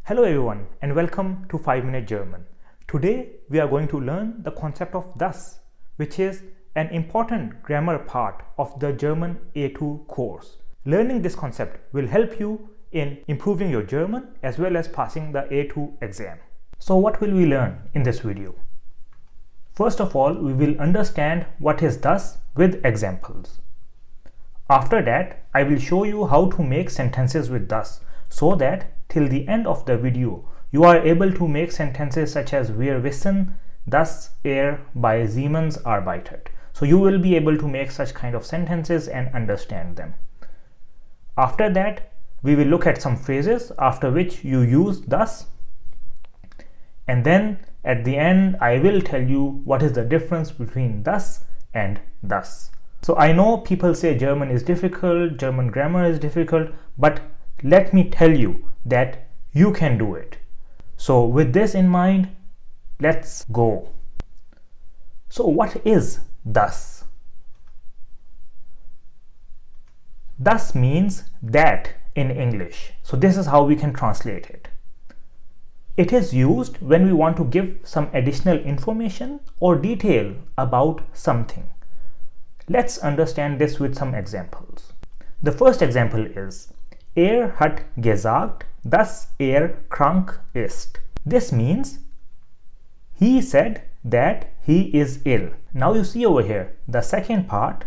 Hello everyone and welcome to 5-Minute German. Today we are going to learn the concept of das, which is an important grammar part of the German A2 course. Learning this concept will help you in improving your German as well as passing the A2 exam. So what will we learn in this video? First of all, we will understand what is das with examples. After that, I will show you how to make sentences with das so that till the end of the video, you are able to make sentences such as Wir wissen, dass bei Siemens arbeitet. So you will be able to make such kind of sentences and understand them. After that, we will look at some phrases after which you use das. And then at the end, I will tell you what is the difference between das and das. So I know people say German is difficult, German grammar is difficult, but let me tell you that you can do it. So with this in mind, let's go. So what is das? Das means that in English. So this is how we can translate it. It is used when we want to give some additional information or detail about something. Let's understand this with some examples. The first example is hat gesagt, dass krank ist. This means he said that he is ill. Now you see over here, the second part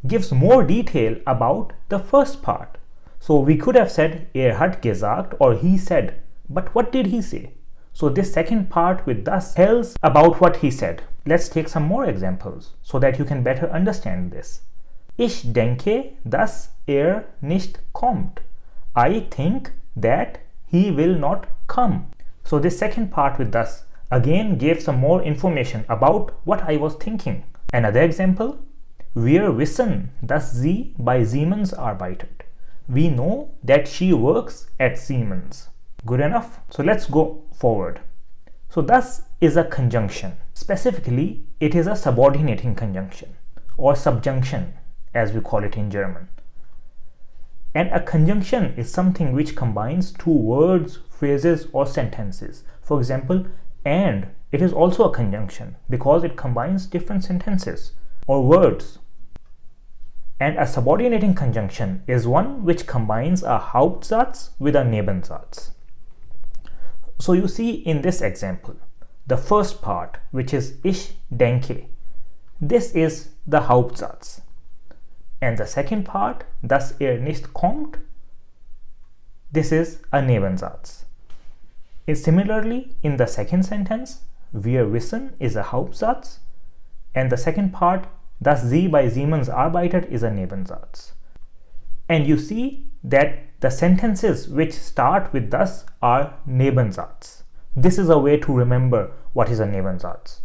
gives more detail about the first part. So we could have said hat gesagt or he said, but what did he say? So this second part with das tells about what he said. Let's take some more examples so that you can better understand this. Ich denke, dass nicht kommt. I think that he will not come. So this second part with das again gave some more information about what I was thinking. Another example, Wir wissen, dass sie bei Siemens arbeitet. We know that she works at Siemens. Good enough? So let's go forward. So das is a conjunction. Specifically, it is a subordinating conjunction or subjunction as we call it in German. And a conjunction is something which combines two words, phrases or sentences. For example, and it is also a conjunction because it combines different sentences or words. And a subordinating conjunction is one which combines a Hauptsatz with a Nebensatz. So you see in this example, the first part, which is Ich denke, this is the Hauptsatz. And the second part, dass nicht kommt, this is a Nebensatz. And similarly, in the second sentence, Wir wissen is a Hauptsatz, and the second part, dass sie bei Siemens arbeitet, is a Nebensatz. And you see that the sentences which start with das are Nebensatz. This is a way to remember what is a Nebensatz.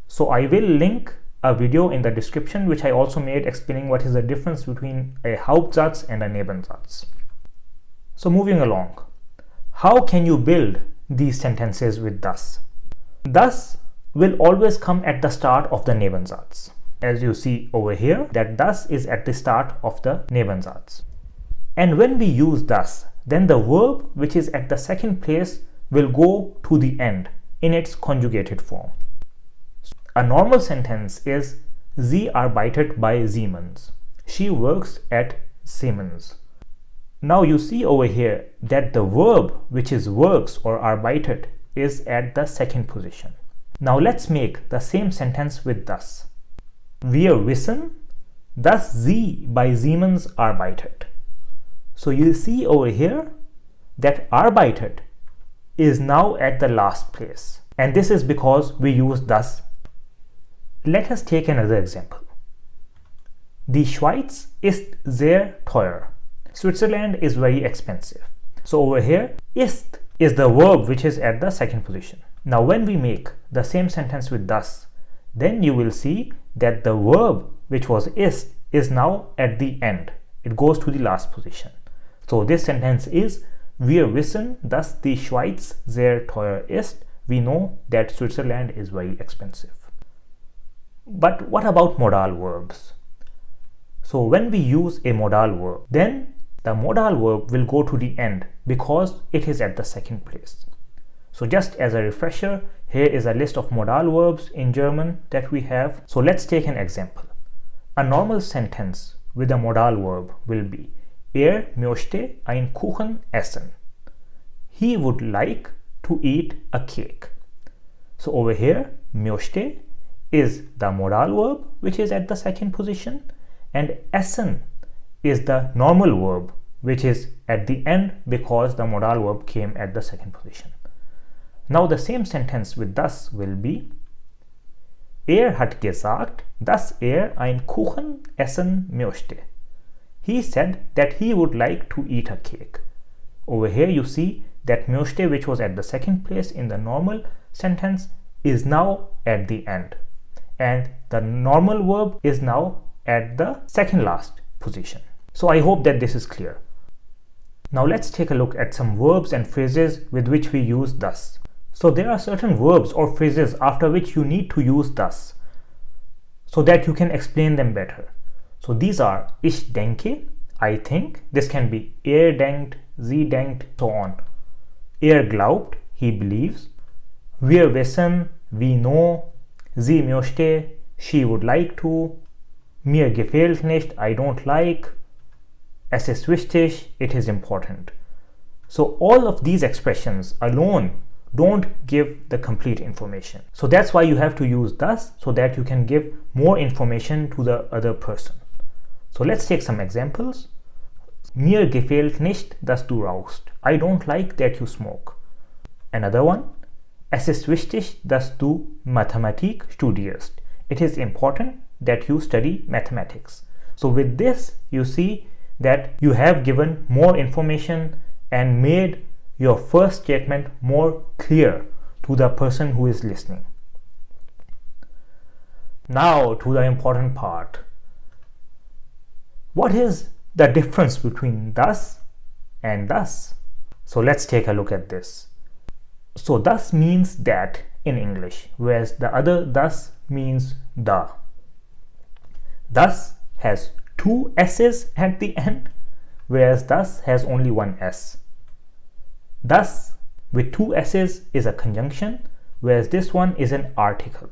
So I will link a video in the description which I also made explaining what is the difference between a Hauptsatz and a Nebensatz. So moving along, how can you build these sentences with das? Das will always come at the start of the Nebensatz. As you see over here, that das is at the start of the Nebensatz. And when we use das, then the verb which is at the second place will go to the end in its conjugated form. A normal sentence is Sie arbeitet bei Siemens. She works at Siemens. Now you see over here that the verb which is works or arbeitet is at the second position. Now let's make the same sentence with das. Wir wissen, dass sie bei Siemens arbeitet. So you see over here that arbeitet is now at the last place. And this is because we use das. Let us take another example. Die Schweiz ist sehr teuer. Switzerland is very expensive. So over here, ist is the verb which is at the second position. Now when we make the same sentence with das, then you will see that the verb which was is now at the end. It goes to the last position. So this sentence is Wir wissen, dass die Schweiz sehr teuer ist. We know that Switzerland is very expensive. But what about modal verbs? So when we use a modal verb, then the modal verb will go to the end because it is at the second place. So just as a refresher, here is a list of modal verbs in German that we have. So let's take an example. A normal sentence with a modal verb will be möchte einen Kuchen essen. He would like to eat a cake. So over here, möchte is the modal verb which is at the second position, and essen is the normal verb which is at the end because the modal verb came at the second position. Now the same sentence with das will be hat gesagt, dass einen Kuchen essen möchte. He said that he would like to eat a cake. Over here you see that möchte, which was at the second place in the normal sentence, is now at the end, and the normal verb is now at the second last position. So I hope that this is clear. Now let's take a look at some verbs and phrases with which we use thus. So there are certain verbs or phrases after which you need to use thus so that you can explain them better. So these are ich denke, I think. This can be denkt, sie denkt, so on. Glaubt, he believes. Wir wissen, we know. Sie möchte, she would like to. Mir gefällt nicht, I don't like. Es ist wichtig, it is important. So all of these expressions alone don't give the complete information. So that's why you have to use thus, so that you can give more information to the other person. So let's take some examples. Mir gefällt nicht, dass du rauchst. I don't like that you smoke. Another one. Es ist wichtig, dass du Mathematik studierst. It is important that you study mathematics. So with this, you see that you have given more information and made your first statement more clear to the person who is listening. Now to the important part. What is the difference between thus and thus? So let's take a look at this. So thus means that in English, whereas the other thus means the. Thus has two S's at the end, whereas thus has only one S. Thus with two S's is a conjunction, whereas this one is an article.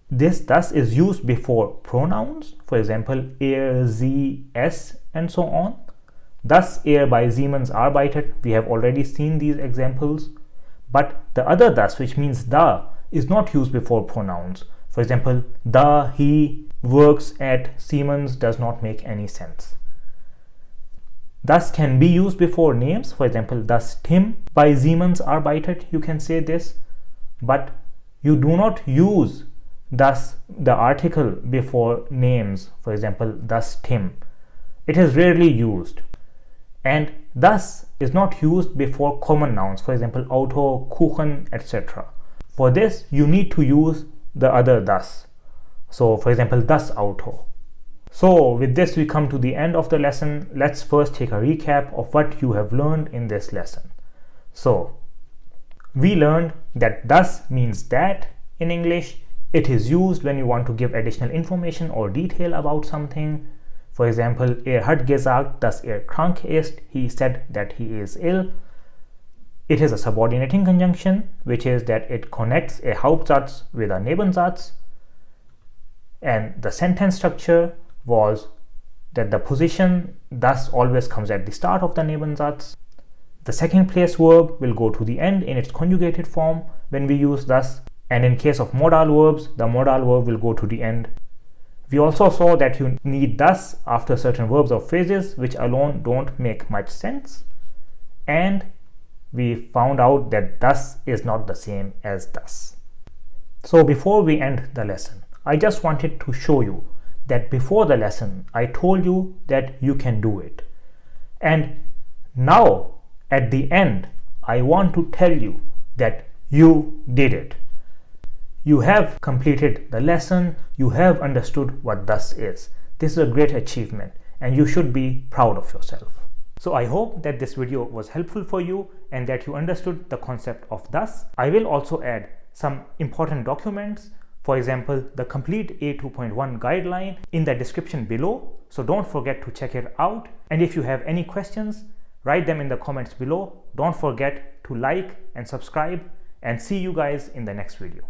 This thus is used before pronouns, for example, sie, es, and so on. Thus by Siemens arbeitet, we have already seen these examples. But the other thus, which means the, is not used before pronouns. For example, he works at Siemens does not make any sense. Thus can be used before names. For example, das Tim by Siemens arbeitet, you can say this. But you do not use thus the article before names. For example, das Tim. It is rarely used. And thus is not used before common nouns. For example, Auto, Kuchen, etc. For this, you need to use the other thus. So for example, das Auto. So with this we come to the end of the lesson. Let's first take a recap of what you have learned in this lesson. So we learned that thus means that in English. It is used when you want to give additional information or detail about something. For example, hat gesagt, dass krank ist. He said that he is ill. It is a subordinating conjunction, which is that it connects a Hauptsatz with a Nebensatz. And the sentence structure was that the position thus always comes at the start of the Nebensatz. The second place verb will go to the end in its conjugated form when we use thus. And in case of modal verbs, the modal verb will go to the end. We also saw that you need thus after certain verbs or phrases which alone don't make much sense. And we found out that thus is not the same as thus. So before we end the lesson, I just wanted to show you that before the lesson, I told you that you can do it. And now at the end, I want to tell you that you did it. You have completed the lesson, you have understood what thus is. This is a great achievement and you should be proud of yourself. So I hope that this video was helpful for you and that you understood the concept of thus. I will also add some important documents For example, the complete A2.1 guideline in the description below, so don't forget to check it out. And if you have any questions, write them in the comments below. Don't forget to like and subscribe, and see you guys in the next video.